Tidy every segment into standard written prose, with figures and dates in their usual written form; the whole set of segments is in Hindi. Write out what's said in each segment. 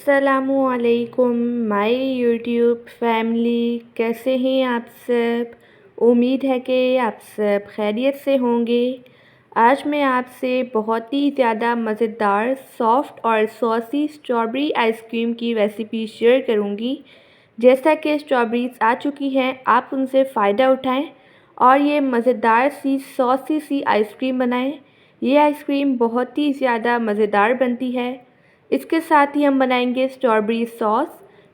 अस्सलामुअलैकुम माय यूट्यूब फैमिली, कैसे हैं आप सब। उम्मीद है कि आप सब खैरियत से होंगे। आज मैं आपसे बहुत ही ज़्यादा मज़ेदार सॉफ़्ट और सॉसी स्ट्रॉबेरी आइसक्रीम की रेसिपी शेयर करूंगी। जैसा कि स्ट्रॉबेरीज़ आ चुकी हैं, आप उनसे फ़ायदा उठाएं और ये मज़ेदार सी सॉसी सी आइसक्रीम बनाएं। ये आइसक्रीम बहुत ही ज़्यादा मज़ेदार बनती है। इसके साथ ही हम बनाएंगे स्ट्रॉबेरी सॉस।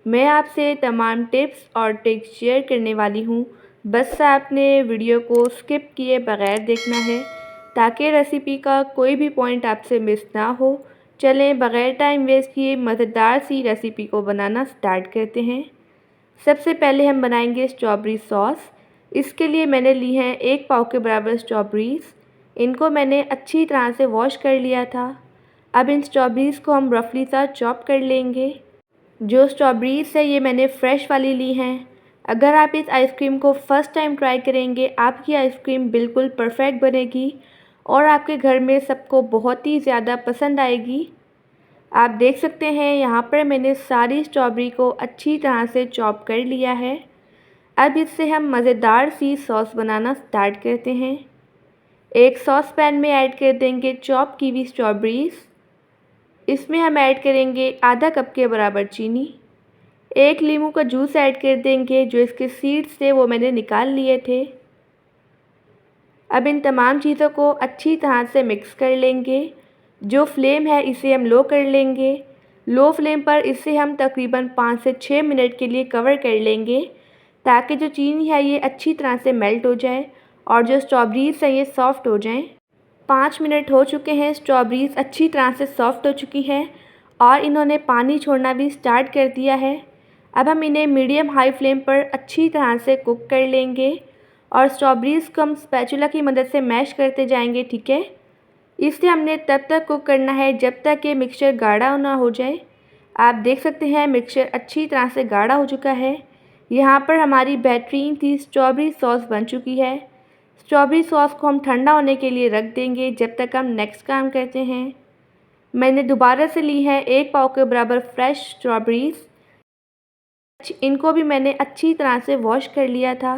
मैं आपसे तमाम टिप्स और ट्रिक्स शेयर करने वाली हूँ। बस आपने वीडियो को स्किप किए बगैर देखना है ताकि रेसिपी का कोई भी पॉइंट आपसे मिस ना हो। चलें बगैर टाइम वेस्ट किए मज़ेदार सी रेसिपी को बनाना स्टार्ट करते हैं। सबसे पहले हम बनाएंगे स्ट्रॉबेरी सॉस। इसके लिए मैंने ली हैं 1 पाव के बराबर स्ट्रॉबेरीज़। इनको मैंने अच्छी तरह से वॉश कर लिया था। अब इन स्ट्रॉबेरीज़ को हम रफली सा चॉप कर लेंगे। जो स्ट्रॉबेरीज़ है ये मैंने फ़्रेश वाली ली हैं। अगर आप इस आइसक्रीम को फ़र्स्ट टाइम ट्राई करेंगे, आपकी आइसक्रीम बिल्कुल परफेक्ट बनेगी और आपके घर में सबको बहुत ही ज़्यादा पसंद आएगी। आप देख सकते हैं यहाँ पर मैंने सारी स्ट्रॉबेरी को अच्छी तरह से चॉप कर लिया है। अब इससे हम मज़ेदार सी सॉस बनाना स्टार्ट करते हैं। एक सॉस पैन में ऐड कर देंगे चॉप की हुई स्ट्रॉबेरीज़। इसमें हम ऐड करेंगे आधा कप के बराबर चीनी। 1 नींबू का जूस ऐड कर देंगे, जो इसके सीड्स थे वो मैंने निकाल लिए थे। अब इन तमाम चीज़ों को अच्छी तरह से मिक्स कर लेंगे। जो फ्लेम है इसे हम लो कर लेंगे। लो फ्लेम पर इसे हम तकरीबन 5 से 6 मिनट के लिए कवर कर लेंगे ताकि जो चीनी है ये अच्छी तरह से मेल्ट हो जाए और जो स्ट्रॉबेरीज़ है ये सॉफ़्ट हो जाएं। 5 मिनट हो चुके हैं, स्ट्रॉबेरीज़ अच्छी तरह से सॉफ़्ट हो चुकी हैं और इन्होंने पानी छोड़ना भी स्टार्ट कर दिया है। अब हम इन्हें मीडियम हाई फ्लेम पर अच्छी तरह से कुक कर लेंगे और स्ट्रॉबेरीज़ को हम स्पैचुला की मदद से मैश करते जाएंगे, ठीक है। इसे हमने तब तक कुक करना है जब तक कि मिक्सचर गाढ़ा ना हो जाए। आप देख सकते हैं मिक्सचर अच्छी तरह से गाढ़ा हो चुका है। यहाँ पर हमारी बेहतरीन सी स्ट्रॉबेरी सॉस बन चुकी है। स्ट्रॉबेरी सॉस को हम ठंडा होने के लिए रख देंगे जब तक हम नेक्स्ट काम करते हैं। मैंने दोबारा से ली है 1 पाव के बराबर फ्रेश स्ट्रॉबेरीज़। इनको भी मैंने अच्छी तरह से वॉश कर लिया था।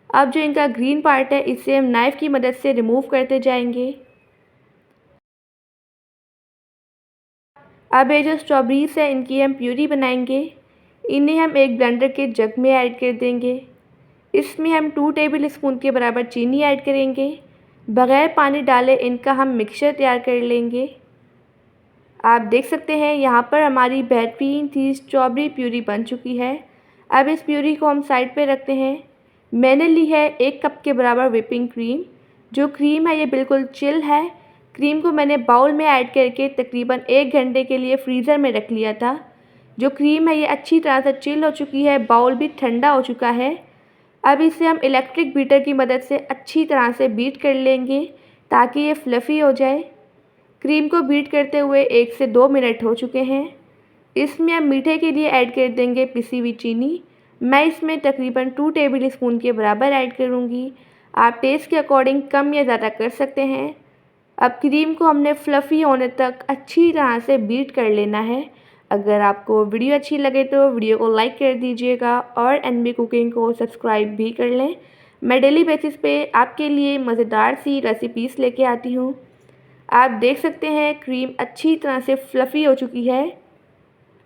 अब जो इनका ग्रीन पार्ट है इसे हम नाइफ़ की मदद से रिमूव करते जाएंगे। अब ये जो स्ट्रॉबेरीज़ है इनकी हम प्यूरी बनाएंगे। इन्हें हम एक ब्लेंडर के जग में ऐड कर देंगे। इसमें हम 2 टेबल स्पून के बराबर चीनी ऐड करेंगे। बग़ैर पानी डाले इनका हम मिक्सचर तैयार कर लेंगे। आप देख सकते हैं यहाँ पर हमारी बेहतरीन सी स्ट्रॉबेरी प्यूरी बन चुकी है। अब इस प्यूरी को हम साइड पे रखते हैं। मैंने ली है 1 कप के बराबर व्हिपिंग क्रीम। जो क्रीम है ये बिल्कुल चिल है। क्रीम को मैंने बाउल में ऐड करके तकरीबन 1 घंटे के लिए फ्रीज़र में रख लिया था। जो क्रीम है ये अच्छी तरह से चिल हो चुकी है, बाउल भी ठंडा हो चुका है। अब इसे हम इलेक्ट्रिक बीटर की मदद से अच्छी तरह से बीट कर लेंगे ताकि ये फ्लफ़ी हो जाए। क्रीम को बीट करते हुए 1 से 2 मिनट हो चुके हैं। इसमें हम मीठे के लिए ऐड कर देंगे पिसी हुई चीनी। मैं इसमें तकरीबन 2 टेबल स्पून के बराबर ऐड करूँगी। आप टेस्ट के अकॉर्डिंग कम या ज़्यादा कर सकते हैं। अब क्रीम को हमने फ्लफ़ी होने तक अच्छी तरह से बीट कर लेना है। अगर आपको वीडियो अच्छी लगे तो वीडियो को लाइक कर दीजिएगा और एनबी कुकिंग को सब्सक्राइब भी कर लें। मैं डेली बेसिस पे आपके लिए मज़ेदार सी रेसिपीज़ लेके आती हूँ। आप देख सकते हैं क्रीम अच्छी तरह से फ्लफ़ी हो चुकी है।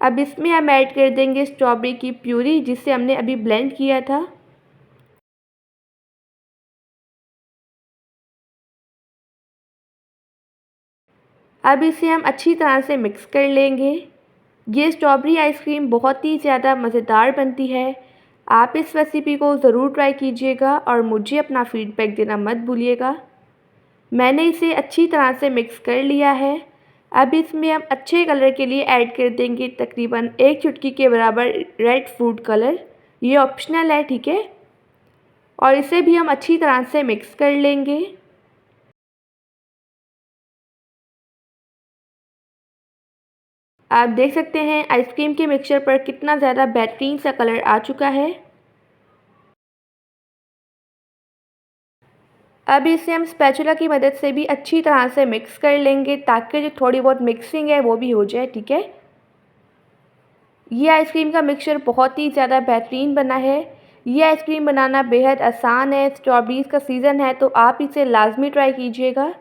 अब इसमें हम ऐड कर देंगे स्ट्रॉबेरी की प्यूरी जिसे हमने अभी ब्लेंड किया था। अब इसे हम अच्छी तरह से मिक्स कर लेंगे। ये स्ट्रॉबेरी आइसक्रीम बहुत ही ज़्यादा मज़ेदार बनती है। आप इस रेसिपी को ज़रूर ट्राई कीजिएगा और मुझे अपना फ़ीडबैक देना मत भूलिएगा। मैंने इसे अच्छी तरह से मिक्स कर लिया है। अब इसमें हम अच्छे कलर के लिए ऐड कर देंगे तकरीबन 1 चुटकी के बराबर रेड फूड कलर। ये ऑप्शनल है, ठीक है। और इसे भी हम अच्छी तरह से मिक्स कर लेंगे। आप देख सकते हैं आइसक्रीम के मिक्सचर पर कितना ज़्यादा बेहतरीन सा कलर आ चुका है। अब इसे हम स्पैचुला की मदद से भी अच्छी तरह से मिक्स कर लेंगे ताकि जो थोड़ी बहुत मिक्सिंग है वो भी हो जाए, ठीक है। ये आइसक्रीम का मिक्सचर बहुत ही ज़्यादा बेहतरीन बना है। ये आइसक्रीम बनाना बेहद आसान है। स्ट्रॉबेरीज़ का सीज़न है तो आप इसे लाज़मी ट्राई कीजिएगा।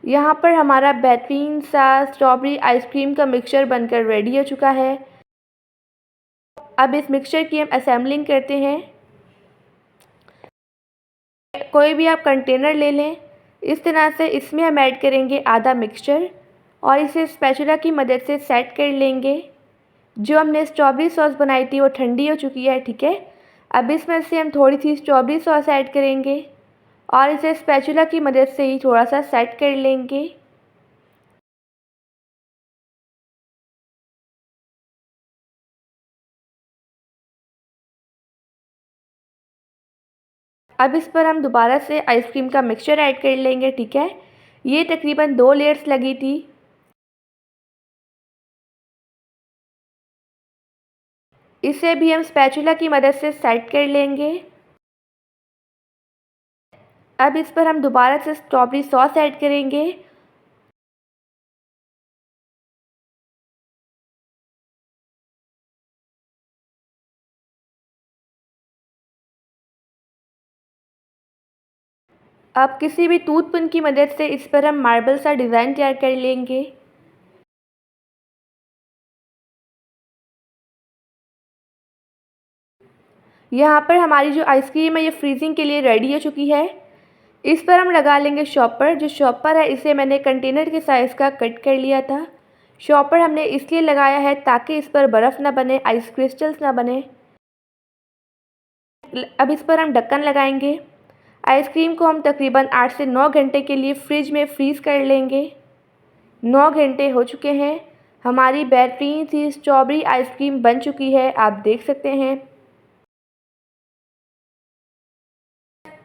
यहाँ पर हमारा बेहतरीन सा स्ट्रॉबेरी आइसक्रीम का मिक्सचर बनकर रेडी हो चुका है। अब इस मिक्सचर की हम असेंबलिंग करते हैं। कोई भी आप कंटेनर ले लें। इस तरह से इसमें हम ऐड करेंगे आधा मिक्सचर और इसे स्पैचुला की मदद से सेट कर लेंगे। जो हमने स्ट्रॉबेरी सॉस बनाई थी वो ठंडी हो चुकी है, ठीक है। अब इसमें से हम थोड़ी सी स्ट्रॉबेरी सॉस ऐड करेंगे और इसे स्पैचुला की मदद से ही थोड़ा सा सेट कर लेंगे। अब इस पर हम दोबारा से आइसक्रीम का मिक्सचर ऐड कर लेंगे, ठीक है। ये तकरीबन 2 लेयर्स लगी थी। इसे भी हम स्पैचुला की मदद से सेट कर लेंगे। अब इस पर हम दोबारा से स्ट्रॉबेरी सॉस ऐड करेंगे। अब किसी भी टूथपिन की मदद से इस पर हम मार्बल सा डिज़ाइन तैयार कर लेंगे। यहाँ पर हमारी जो आइसक्रीम है ये फ्रीजिंग के लिए रेडी हो चुकी है। इस पर हम लगा लेंगे शॉपर। जो शॉपर है इसे मैंने कंटेनर के साइज़ का कट कर लिया था। शॉपर हमने इसलिए लगाया है ताकि इस पर बर्फ़ ना बने, आइस क्रिस्टल्स ना बने। अब इस पर हम ढक्कन लगाएंगे। आइसक्रीम को हम तकरीबन 8 से 9 घंटे के लिए फ्रिज में फ्रीज़ कर लेंगे। 9 घंटे हो चुके हैं। हमारी बेहतरीन सी स्ट्रॉबेरी आइसक्रीम बन चुकी है, आप देख सकते हैं।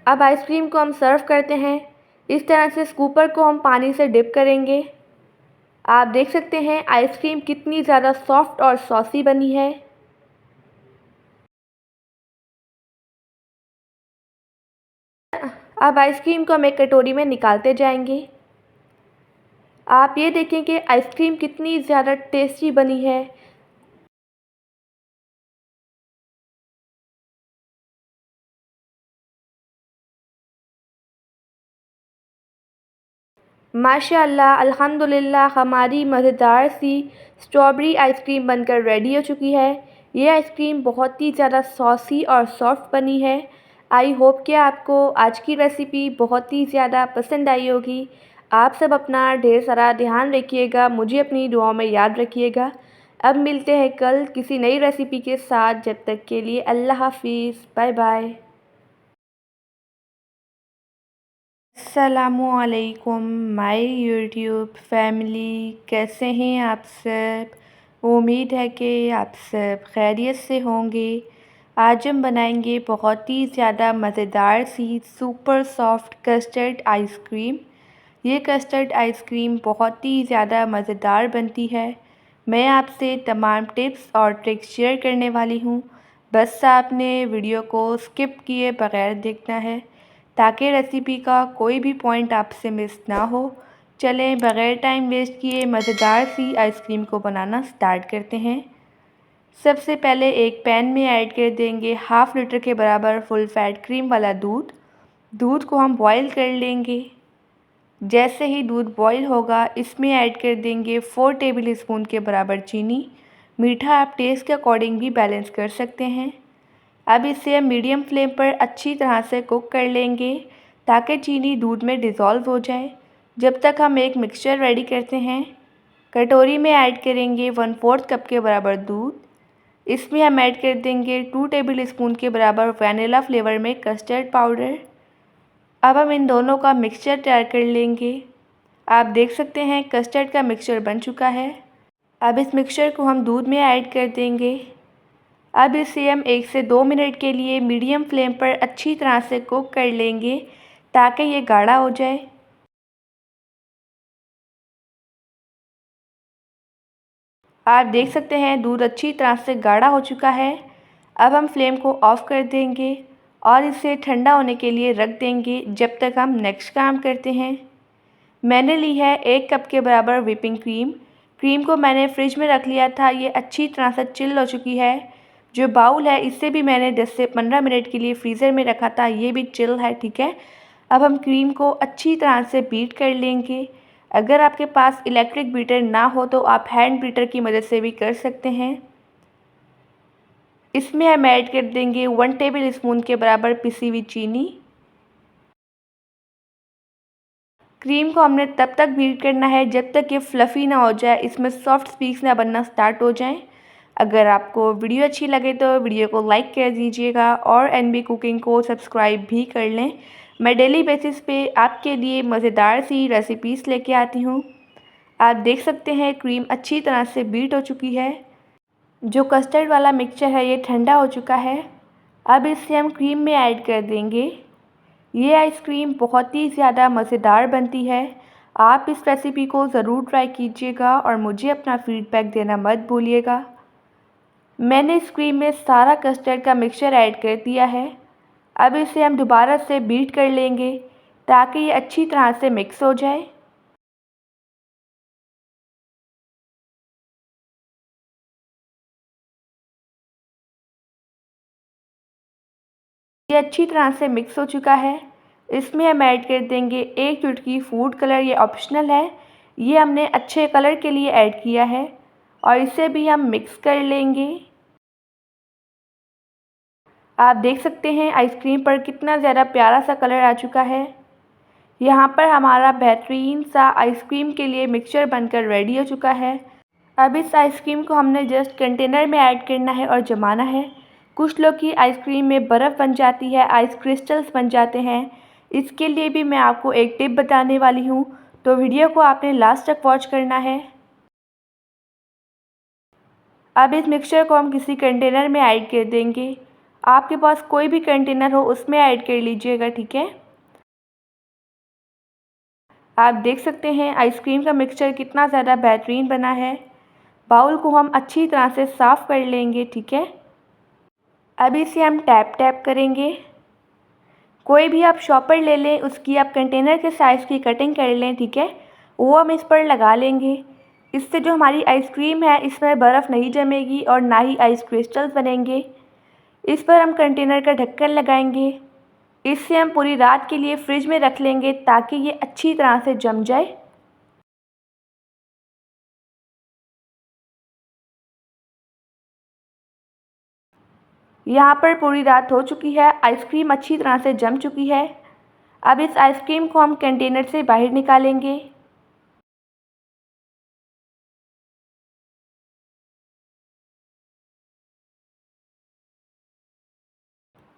अब आइसक्रीम को हम सर्व करते हैं। इस तरह से स्कूपर को हम पानी से डिप करेंगे। आप देख सकते हैं आइसक्रीम कितनी ज़्यादा सॉफ्ट और सॉसी बनी है। अब आइसक्रीम को हम एक कटोरी में निकालते जाएंगे। आप ये देखें कि आइसक्रीम कितनी ज़्यादा टेस्टी बनी है। माशाअल्लाह, अल्हम्दुलिल्लाह हमारी मज़ेदार सी स्ट्रॉबेरी आइसक्रीम बनकर रेडी हो चुकी है। ये आइसक्रीम बहुत ही ज़्यादा सॉसी और सॉफ्ट बनी है। आई होप कि आपको आज की रेसिपी बहुत ही ज़्यादा पसंद आई होगी। आप सब अपना ढेर सारा ध्यान रखिएगा, मुझे अपनी दुआओं में याद रखिएगा। अब मिलते हैं कल किसी नई रेसिपी के साथ। जब तक के लिए अल्लाह हाफ़िज़, बाय बाय। अस्सलामुअलैकुम माय यूट्यूब फैमिली, कैसे हैं आप सब। उम्मीद है कि आप सब खैरियत से होंगे। आज हम बनाएंगे बहुत ही ज़्यादा मज़ेदार सी सुपर सॉफ्ट कस्टर्ड आइसक्रीम। ये कस्टर्ड आइसक्रीम बहुत ही ज़्यादा मज़ेदार बनती है। मैं आपसे तमाम टिप्स और ट्रिक्स शेयर करने वाली हूँ। बस आपने वीडियो को स्किप किए बगैर देखना है ताकि रेसिपी का कोई भी पॉइंट आपसे मिस ना हो। चलें बग़ैर टाइम वेस्ट किए मज़ेदार सी आइसक्रीम को बनाना स्टार्ट करते हैं। सबसे पहले एक पैन में ऐड कर देंगे हाफ़ लीटर के बराबर फुल फैट क्रीम वाला दूध। दूध को हम बॉईल कर लेंगे। जैसे ही दूध बॉईल होगा इसमें ऐड कर देंगे 4 टेबल स्पून के बराबर चीनी। मीठा आप टेस्ट के अकॉर्डिंग भी बैलेंस कर सकते हैं। अब इसे हम मीडियम फ्लेम पर अच्छी तरह से कुक कर लेंगे ताकि चीनी दूध में डिज़ोल्व हो जाए। जब तक हम एक मिक्सचर रेडी करते हैं, कटोरी में ऐड करेंगे 1/4 कप के बराबर दूध। इसमें हम ऐड कर देंगे 2 टेबल स्पून के बराबर वैनिला फ्लेवर में कस्टर्ड पाउडर। अब हम इन दोनों का मिक्सचर तैयार कर लेंगे। आप देख सकते हैं कस्टर्ड का मिक्सचर बन चुका है। अब इस मिक्सचर को हम दूध में ऐड कर देंगे। अब इसे हम 1 से 2 मिनट के लिए मीडियम फ्लेम पर अच्छी तरह से कुक कर लेंगे ताकि ये गाढ़ा हो जाए। आप देख सकते हैं दूध अच्छी तरह से गाढ़ा हो चुका है। अब हम फ्लेम को ऑफ़ कर देंगे और इसे ठंडा होने के लिए रख देंगे जब तक हम नेक्स्ट काम करते हैं। मैंने ली है 1 कप के बराबर व्हिपिंग क्रीम। क्रीम को मैंने फ्रिज में रख लिया था, ये अच्छी तरह से चिल हो चुकी है। जो बाउल है इससे भी मैंने 10 से 15 मिनट के लिए फ्रीज़र में रखा था, ये भी चिल है, ठीक है। अब हम क्रीम को अच्छी तरह से बीट कर लेंगे। अगर आपके पास इलेक्ट्रिक बीटर ना हो तो आप हैंड बीटर की मदद से भी कर सकते हैं। इसमें हम ऐड कर देंगे 1 टेबल स्पून के बराबर पिसी हुई चीनी। क्रीम को हमने तब तक बीट करना है जब तक ये फ्लफ़ी ना हो जाए, इसमें सॉफ्ट पीस ना बनना स्टार्ट हो जाएं। अगर आपको वीडियो अच्छी लगे तो वीडियो को लाइक कर दीजिएगा और एनबी कुकिंग को सब्सक्राइब भी कर लें। मैं डेली बेसिस पे आपके लिए मज़ेदार सी रेसिपीज़ लेके आती हूँ। आप देख सकते हैं क्रीम अच्छी तरह से बीट हो चुकी है। जो कस्टर्ड वाला मिक्सचर है ये ठंडा हो चुका है। अब इसे हम क्रीम में ऐड कर देंगे। ये आइसक्रीम बहुत ही ज़्यादा मज़ेदार बनती है। आप इस रेसिपी को ज़रूर ट्राई कीजिएगा और मुझे अपना फ़ीडबैक देना मत भूलिएगा। मैंने इस क्रीम में सारा कस्टर्ड का मिक्सचर ऐड कर दिया है। अब इसे हम दोबारा से बीट कर लेंगे ताकि ये अच्छी तरह से मिक्स हो जाए। ये अच्छी तरह से मिक्स हो चुका है। इसमें हम ऐड कर देंगे 1 चुटकी फूड कलर, ये ऑप्शनल है। ये हमने अच्छे कलर के लिए ऐड किया है और इसे भी हम मिक्स कर लेंगे। आप देख सकते हैं आइसक्रीम पर कितना ज़्यादा प्यारा सा कलर आ चुका है। यहाँ पर हमारा बेहतरीन सा आइसक्रीम के लिए मिक्सचर बनकर रेडी हो चुका है। अब इस आइसक्रीम को हमने जस्ट कंटेनर में ऐड करना है और जमाना है। कुछ लोग की आइसक्रीम में बर्फ़ बन जाती है, आइस क्रिस्टल्स बन जाते हैं। इसके लिए भी मैं आपको एक टिप बताने वाली हूँ, तो वीडियो को आपने लास्ट तक वॉच करना है। अब इस मिक्सचर को हम किसी कंटेनर में ऐड कर देंगे। आपके पास कोई भी कंटेनर हो उसमें ऐड कर लीजिएगा, ठीक है। आप देख सकते हैं आइसक्रीम का मिक्सचर कितना ज़्यादा बेहतरीन बना है। बाउल को हम अच्छी तरह से साफ़ कर लेंगे, ठीक है। अब इसे हम टैप टैप करेंगे। कोई भी आप शॉपर ले लें, उसकी आप कंटेनर के साइज़ की कटिंग कर लें, ठीक है। वो हम इस पर लगा लेंगे। इससे जो हमारी आइसक्रीम है इसमें बर्फ़ नहीं जमेगी और ना ही आइस क्रिस्टल्स बनेंगे। इस पर हम कंटेनर का ढक्कन लगाएंगे। इसे हम पूरी रात के लिए फ्रिज में रख लेंगे ताकि ये अच्छी तरह से जम जाए। यहाँ पर पूरी रात हो चुकी है, आइसक्रीम अच्छी तरह से जम चुकी है। अब इस आइसक्रीम को हम कंटेनर से बाहर निकालेंगे।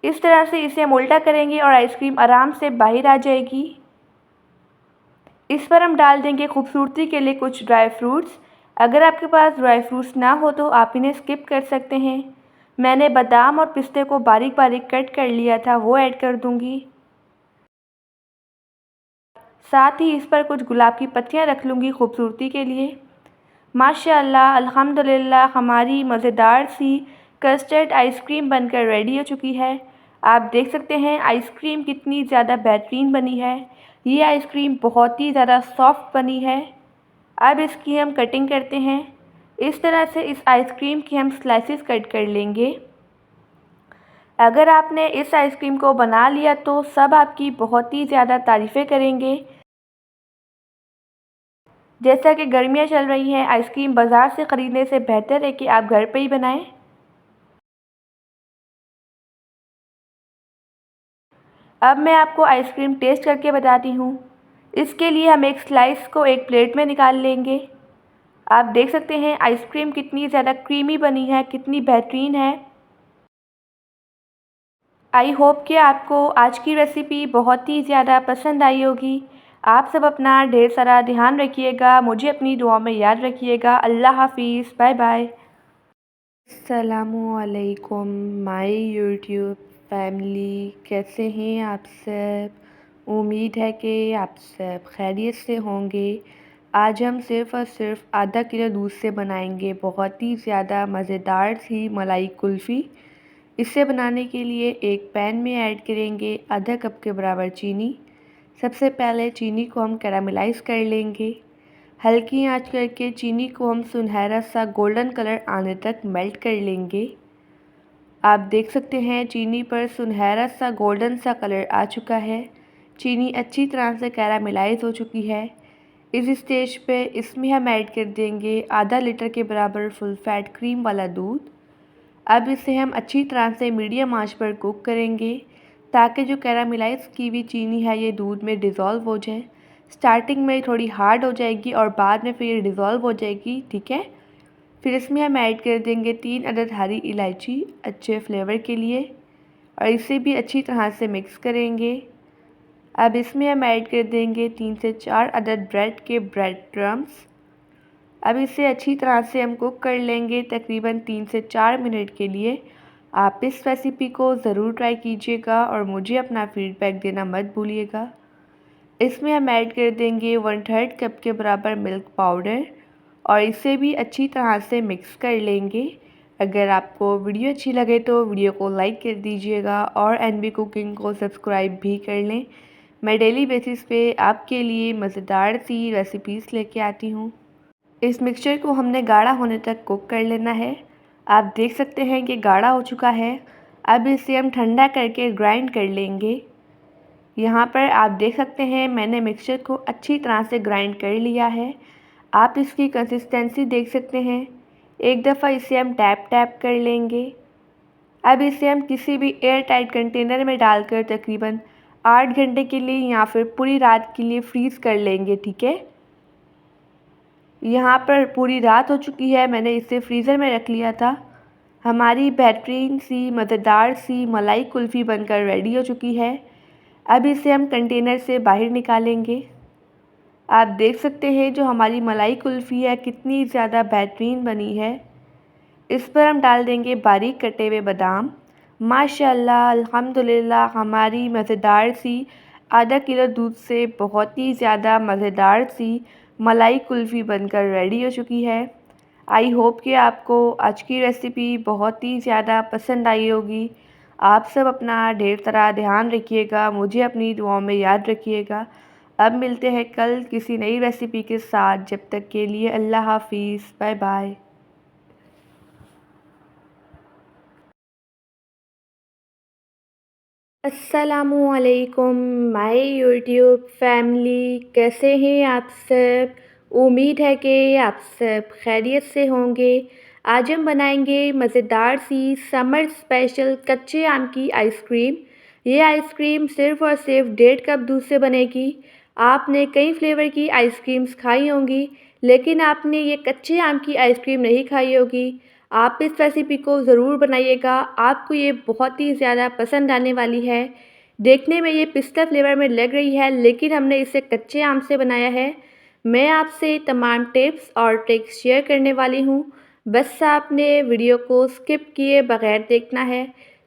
इस तरह से इसे हम उल्टा करेंगे और आइसक्रीम आराम से बाहर आ जाएगी। इस पर हम डाल देंगे खूबसूरती के लिए कुछ ड्राई फ्रूट्स। अगर आपके पास ड्राई फ्रूट्स ना हो तो आप इन्हें स्किप कर सकते हैं। मैंने बादाम और पिस्ते को बारीक बारीक कट कर लिया था, वो ऐड कर दूंगी। साथ ही इस पर कुछ गुलाब की पत्तियां रख लूँगी खूबसूरती के लिए। माशाअल्लाह, अल्हम्दुलिल्लाह, हमारी मज़ेदार सी कस्टर्ड आइसक्रीम बनकर रेडी हो चुकी है। आप देख सकते हैं आइसक्रीम कितनी ज़्यादा बेहतरीन बनी है। ये आइसक्रीम बहुत ही ज़्यादा सॉफ्ट बनी है। अब इसकी हम कटिंग करते हैं। इस तरह से इस आइसक्रीम की हम स्लाइसेस कट कर लेंगे। अगर आपने इस आइसक्रीम को बना लिया तो सब आपकी बहुत ही ज़्यादा तारीफ़ें करेंगे। जैसा कि गर्मियाँ चल रही हैं, आइसक्रीम बाज़ार से ख़रीदने से बेहतर है कि आप घर पे ही बनाएं। अब मैं आपको आइसक्रीम टेस्ट करके बताती हूँ। इसके लिए हम एक स्लाइस को एक प्लेट में निकाल लेंगे। आप देख सकते हैं आइसक्रीम कितनी ज़्यादा क्रीमी बनी है, कितनी बेहतरीन है। आई होप कि आपको आज की रेसिपी बहुत ही ज़्यादा पसंद आई होगी। आप सब अपना ढेर सारा ध्यान रखिएगा, मुझे अपनी दुआ में याद रखिएगा। अल्लाह हाफ़िज़, बाय बाय। अस्सलामुअलैकुम माय यूट्यूब फैमिली, कैसे हैं आप सब। उम्मीद है कि आप सब खैरियत से होंगे। आज हम सिर्फ़ और सिर्फ आधा किलो दूध से बनाएंगे बहुत ही ज़्यादा मज़ेदार सी मलाई कुल्फ़ी। इसे बनाने के लिए एक पैन में ऐड करेंगे आधा कप के बराबर चीनी। सबसे पहले चीनी को हम कैरामलाइज़ कर लेंगे। हल्की आंच करके चीनी को हम सुनहरा सा गोल्डन कलर आने तक मेल्ट कर लेंगे। आप देख सकते हैं चीनी पर सुनहरा सा गोल्डन सा कलर आ चुका है। चीनी अच्छी तरह से कैरामलाइज हो चुकी है। इस स्टेज पे इसमें हम ऐड कर देंगे आधा लीटर के बराबर फुल फैट क्रीम वाला दूध। अब इसे हम अच्छी तरह से मीडियम आंच पर कुक करेंगे ताकि जो कैरामलाइज की हुई चीनी है ये दूध में डिज़ोल्व हो जाए। स्टार्टिंग में थोड़ी हार्ड हो जाएगी और बाद में फिर ये डिज़ोल्व हो जाएगी, ठीक है। फिर इसमें हम ऐड कर देंगे 3 अदद हरी इलायची अच्छे फ्लेवर के लिए और इसे भी अच्छी तरह से मिक्स करेंगे। अब इसमें हम ऐड कर देंगे 3 से 4 अदद ब्रेड के ब्रेड क्रम्स। अब इसे अच्छी तरह से हम कुक कर लेंगे तकरीबन 3 से 4 मिनट के लिए। आप इस रेसिपी को ज़रूर ट्राई कीजिएगा और मुझे अपना फीडबैक देना मत भूलिएगा। इसमें हम ऐड कर देंगे 1/3 कप के बराबर मिल्क पाउडर और इसे भी अच्छी तरह से मिक्स कर लेंगे। अगर आपको वीडियो अच्छी लगे तो वीडियो को लाइक कर दीजिएगा और एनबी कुकिंग को सब्सक्राइब भी कर लें। मैं डेली बेसिस पे आपके लिए मज़ेदार सी रेसिपीज़ लेके आती हूँ। इस मिक्सचर को हमने गाढ़ा होने तक कुक कर लेना है। आप देख सकते हैं कि गाढ़ा हो चुका है। अब इसे हम ठंडा करके ग्राइंड कर लेंगे। यहाँ पर आप देख सकते हैं मैंने मिक्सचर को अच्छी तरह से ग्राइंड कर लिया है। आप इसकी कंसिस्टेंसी देख सकते हैं। एक दफ़ा इसे हम टैप टैप कर लेंगे। अब इसे हम किसी भी एयर टाइट कंटेनर में डालकर तकरीबन 8 घंटे के लिए या फिर पूरी रात के लिए फ्रीज़ कर लेंगे, ठीक है। यहाँ पर पूरी रात हो चुकी है, मैंने इसे फ्रीज़र में रख लिया था। हमारी बेहतरीन सी मज़ेदार सी मलाई कुल्फ़ी बनकर रेडी हो चुकी है। अब इसे हम कंटेनर से बाहर निकालेंगे। आप देख सकते हैं जो हमारी मलाई कुल्फ़ी है कितनी ज़्यादा बेहतरीन बनी है। इस पर हम डाल देंगे बारीक कटे हुए बादाम। माशाल्लाह अल्हम्दुलिल्लाह हमारी मज़ेदार सी आधा किलो दूध से बहुत ही ज़्यादा मज़ेदार सी मलाई कुल्फ़ी बनकर रेडी हो चुकी है। आई होप कि आपको आज की रेसिपी बहुत ही ज़्यादा पसंद आई होगी। आप सब अपना ढेर सारा ध्यान रखिएगा, मुझे अपनी दुआओं में याद रखिएगा। अब मिलते हैं कल किसी नई रेसिपी के साथ। जब तक के लिए अल्लाह हाफ़िज़, बाय बाय। अस्सलामुअलैकुम माय यूट्यूब फैमिली, कैसे हैं आप सब। उम्मीद है कि आप सब खैरियत से होंगे। आज हम बनाएंगे मज़ेदार सी समर स्पेशल कच्चे आम की आइसक्रीम। ये आइसक्रीम सिर्फ़ और सिर्फ 1.5 कप दूध से बनेगी। आपने कई फ्लेवर की आइसक्रीम्स खाई होंगी लेकिन आपने ये कच्चे आम की आइसक्रीम नहीं खाई होगी। आप इस रेसिपी को ज़रूर बनाइएगा, आपको ये बहुत ही ज़्यादा पसंद आने वाली है। देखने में ये पिस्ता फ्लेवर में लग रही है लेकिन हमने इसे कच्चे आम से बनाया है। मैं आपसे तमाम टिप्स और ट्रिक्स शेयर करने वाली हूँ, बस आपने वीडियो को स्किप किए बगैर देखना है।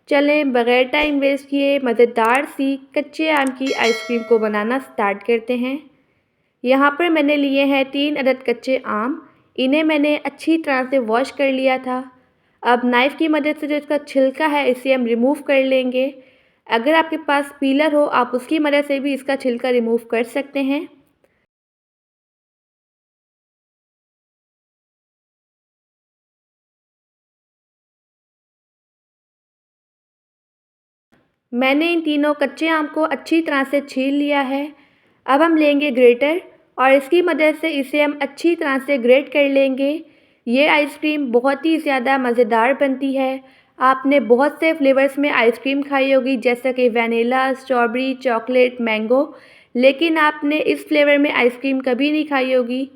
चलें बगैर टाइम वेस्ट किए मज़ेदार सी कच्चे आम की आइसक्रीम को बनाना स्टार्ट करते हैं। यहाँ पर मैंने लिए हैं 3 अदद कच्चे आम। इन्हें मैंने अच्छी तरह से वॉश कर लिया था। अब नाइफ़ की मदद से जो इसका छिलका है इसे हम रिमूव कर लेंगे। अगर आपके पास पीलर हो आप उसकी मदद से भी इसका छिलका रिमूव कर सकते हैं। मैंने इन तीनों कच्चे आम को अच्छी तरह से छील लिया है। अब हम लेंगे ग्रेटर और इसकी मदद से इसे हम अच्छी तरह से ग्रेट कर लेंगे। ये आइसक्रीम बहुत ही ज़्यादा मज़ेदार बनती है। आपने बहुत से फ्लेवर्स में आइसक्रीम खाई होगी जैसे कि वैनिला, स्ट्रॉबेरी, चॉकलेट, मैंगो, लेकिन आपने इस फ्लेवर में आइसक्रीम कभी नहीं खाई होगी।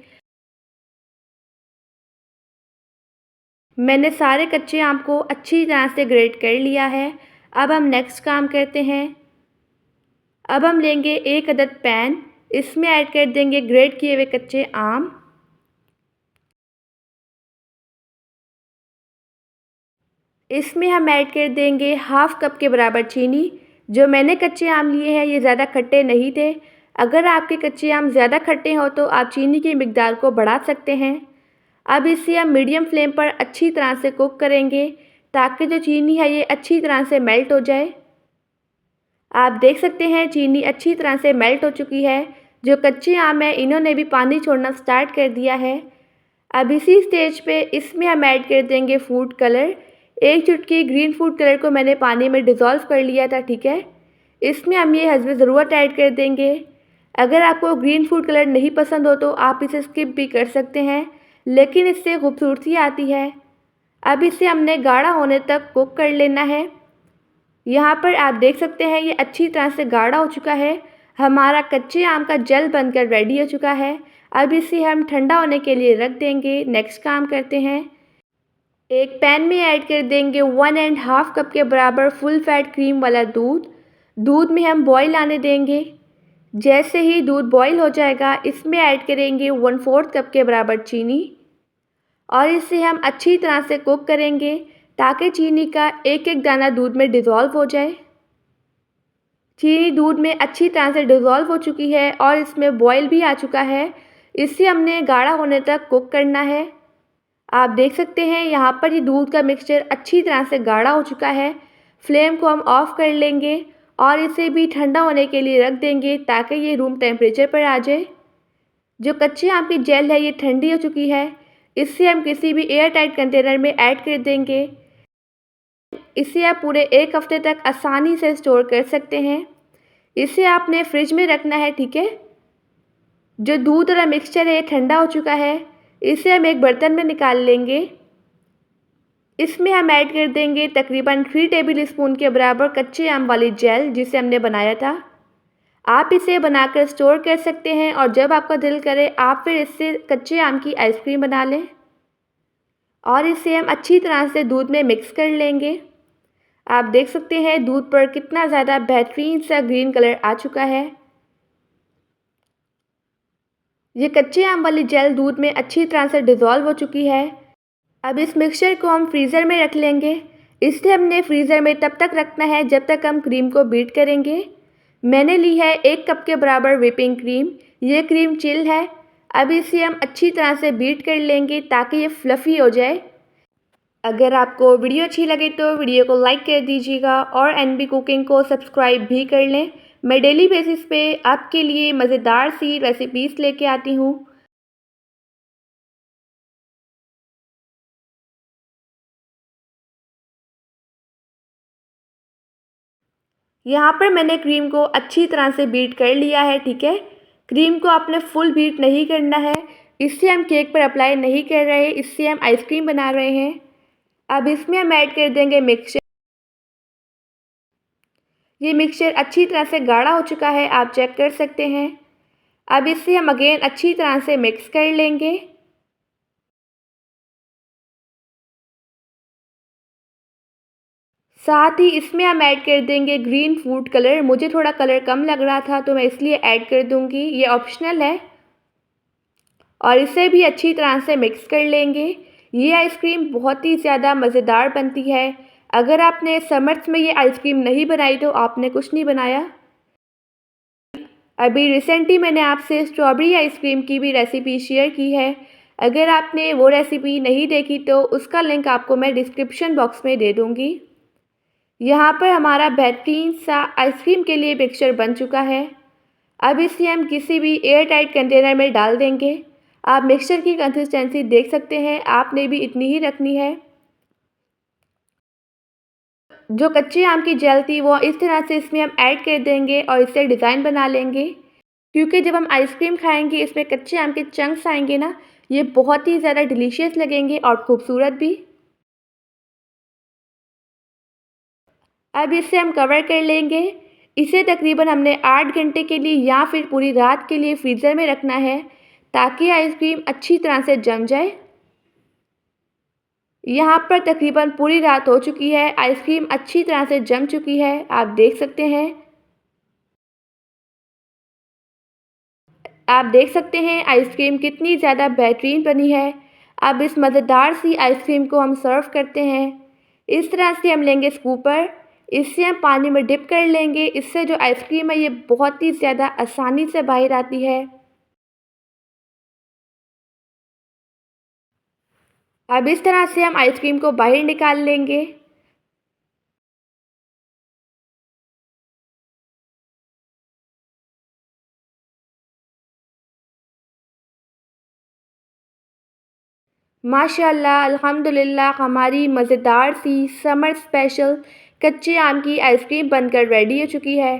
मैंने सारे कच्चे आम को अच्छी तरह से ग्रेट कर लिया है। अब हम नेक्स्ट काम करते हैं। अब हम लेंगे 1 अदद पैन, इसमें ऐड कर देंगे ग्रेट किए हुए कच्चे आम। इसमें हम ऐड कर देंगे हाफ़ कप के बराबर चीनी। जो मैंने कच्चे आम लिए हैं ये ज़्यादा खट्टे नहीं थे। अगर आपके कच्चे आम ज़्यादा खट्टे हों तो आप चीनी की मिकदार को बढ़ा सकते हैं। अब इसे हम मीडियम फ्लेम पर अच्छी तरह से कुक करेंगे ताकि जो चीनी है ये अच्छी तरह से मेल्ट हो जाए। आप देख सकते हैं चीनी अच्छी तरह से मेल्ट हो चुकी है। जो कच्चे आम हैं इन्होंने भी पानी छोड़ना स्टार्ट कर दिया है। अब इसी स्टेज पे इसमें हम ऐड कर देंगे फूड कलर। 1 चुटकी ग्रीन फूड कलर को मैंने पानी में डिज़ोल्व कर लिया था, ठीक है। इसमें हम ये हस्बे ज़रूरत ऐड कर देंगे। अगर आपको ग्रीन फूड कलर नहीं पसंद हो तो आप इसे स्किप भी कर सकते हैं, लेकिन इससे खूबसूरती आती है। अब इसे हमने गाढ़ा होने तक कुक कर लेना है। यहाँ पर आप देख सकते हैं ये अच्छी तरह से गाढ़ा हो चुका है। हमारा कच्चे आम का जेल बनकर रेडी हो चुका है। अब इसे हम ठंडा होने के लिए रख देंगे। नेक्स्ट काम करते हैं, एक पैन में ऐड कर देंगे 1½ कप के बराबर फुल फैट क्रीम वाला दूध। दूध में हम बॉईल आने देंगे। जैसे ही दूध बॉईल हो जाएगा इसमें ऐड करेंगे 1/4 कप के बराबर चीनी और इसे हम अच्छी तरह से कुक करेंगे ताकि चीनी का एक एक दाना दूध में डिज़ोल्व हो जाए। चीनी दूध में अच्छी तरह से डिज़ोल्व हो चुकी है और इसमें बॉईल भी आ चुका है। इसे हमने गाढ़ा होने तक कुक करना है। आप देख सकते हैं यहाँ पर ये दूध का मिक्सचर अच्छी तरह से गाढ़ा हो चुका है। फ्लेम को हम ऑफ़ कर लेंगे और इसे भी ठंडा होने के लिए रख देंगे ताकि ये रूम टेम्परेचर पर आ जाए। जो कच्चे आम की जेल है ये ठंडी हो चुकी है। इसे हम किसी भी एयर टाइट कंटेनर में ऐड कर देंगे। इसे आप पूरे 1 हफ्ते तक आसानी से स्टोर कर सकते हैं। इसे आपने फ्रिज में रखना है, ठीक है। जो दूध वाला मिक्सचर है ठंडा हो चुका है। इसे हम एक बर्तन में निकाल लेंगे। इसमें हम ऐड कर देंगे तकरीबन 3 टेबल स्पून के बराबर कच्चे आम वाली जेल जिसे हमने बनाया था। आप इसे बनाकर स्टोर कर सकते हैं और जब आपका दिल करे आप फिर इससे कच्चे आम की आइसक्रीम बना लें और इसे हम अच्छी तरह से दूध में मिक्स कर लेंगे। आप देख सकते हैं दूध पर कितना ज़्यादा बेहतरीन सा ग्रीन कलर आ चुका है। ये कच्चे आम वाली जेल दूध में अच्छी तरह से डिज़ोल्व हो चुकी है। अब इस मिक्सचर को हम फ्रीज़र में रख लेंगे। इसे हमने फ्रीज़र में तब तक रखना है जब तक हम क्रीम को बीट करेंगे। मैंने ली है 1 कप के बराबर व्हिपिंग क्रीम। ये क्रीम चिल है। अब इसे हम अच्छी तरह से बीट कर लेंगे ताकि ये फ्लफ़ी हो जाए। अगर आपको वीडियो अच्छी लगे तो वीडियो को लाइक कर दीजिएगा और एनबी कुकिंग को सब्सक्राइब भी कर लें। मैं डेली बेसिस पे आपके लिए मज़ेदार सी रेसिपीज़ लेके आती हूँ। यहाँ पर मैंने क्रीम को अच्छी तरह से बीट कर लिया है, ठीक है। क्रीम को आपने फुल बीट नहीं करना है। इससे हम केक पर अप्लाई नहीं कर रहे, इससे हम आइसक्रीम बना रहे हैं। अब इसमें हम ऐड कर देंगे मिक्सचर। ये मिक्सचर अच्छी तरह से गाढ़ा हो चुका है, आप चेक कर सकते हैं। अब इसे हम अगेन अच्छी तरह से मिक्स कर लेंगे। साथ ही इसमें हम ऐड कर देंगे ग्रीन फूड कलर। मुझे थोड़ा कलर कम लग रहा था तो मैं इसलिए ऐड कर दूंगी, ये ऑप्शनल है। और इसे भी अच्छी तरह से मिक्स कर लेंगे। ये आइसक्रीम बहुत ही ज़्यादा मज़ेदार बनती है। अगर आपने समर्स में ये आइसक्रीम नहीं बनाई तो आपने कुछ नहीं बनाया। अभी रिसेंटली मैंने आपसे स्ट्रॉबेरी आइसक्रीम की भी रेसिपी शेयर की है। अगर आपने वो रेसिपी नहीं देखी तो उसका लिंक आपको मैं डिस्क्रिप्शन बॉक्स में दे दूँगी। यहाँ पर हमारा बेहतरीन सा आइसक्रीम के लिए मिक्सचर बन चुका है। अब इसे हम किसी भी एयर टाइट कंटेनर में डाल देंगे। आप मिक्सचर की कंसिस्टेंसी देख सकते हैं, आपने भी इतनी ही रखनी है। जो कच्चे आम की जेल थी वो इस तरह से इसमें हम ऐड कर देंगे और इससे डिज़ाइन बना लेंगे, क्योंकि जब हम आइसक्रीम खाएंगे इसमें कच्चे आम के चंक्स आएंगे ना, ये बहुत ही ज़्यादा डिलीशियस लगेंगे और खूबसूरत भी। अब इसे हम कवर कर लेंगे। इसे तकरीबन हमने 8 घंटे के लिए या फिर पूरी रात के लिए फ्रीज़र में रखना है ताकि आइसक्रीम अच्छी तरह से जम जाए। यहाँ पर तकरीबन पूरी रात हो चुकी है, आइसक्रीम अच्छी तरह से जम चुकी है, आप देख सकते हैं। आप देख सकते हैं आइसक्रीम कितनी ज़्यादा बेहतरीन बनी है। अब इस मज़ेदार सी आइसक्रीम को हम सर्व करते हैं। इस तरह से हम लेंगे स्कूपर, इससे हम पानी में डिप कर लेंगे। इससे जो आइसक्रीम है ये बहुत ही ज़्यादा आसानी से बाहर आती है। अब इस तरह से हम आइसक्रीम को बाहर निकाल लेंगे। माशाल्लाह अल्हम्दुलिल्लाह हमारी मज़ेदार सी समर स्पेशल कच्चे आम की आइसक्रीम बनकर रेडी हो चुकी है।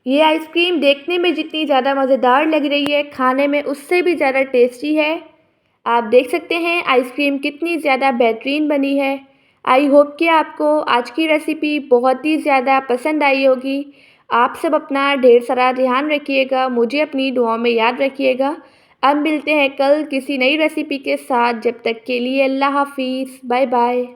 ये आइसक्रीम देखने में जितनी ज़्यादा मज़ेदार लग रही है, खाने में उससे भी ज़्यादा टेस्टी है। आप देख सकते हैं आइसक्रीम कितनी ज़्यादा बेहतरीन बनी है। आई होप कि आपको आज की रेसिपी बहुत ही ज़्यादा पसंद आई होगी। आप सब अपना ढेर सारा ध्यान रखिएगा, मुझे अपनी दुआओं में याद रखिएगा। अब मिलते हैं कल किसी नई रेसिपी के साथ। जब तक के लिए अल्लाह हाफ़िज़, बाय बाय।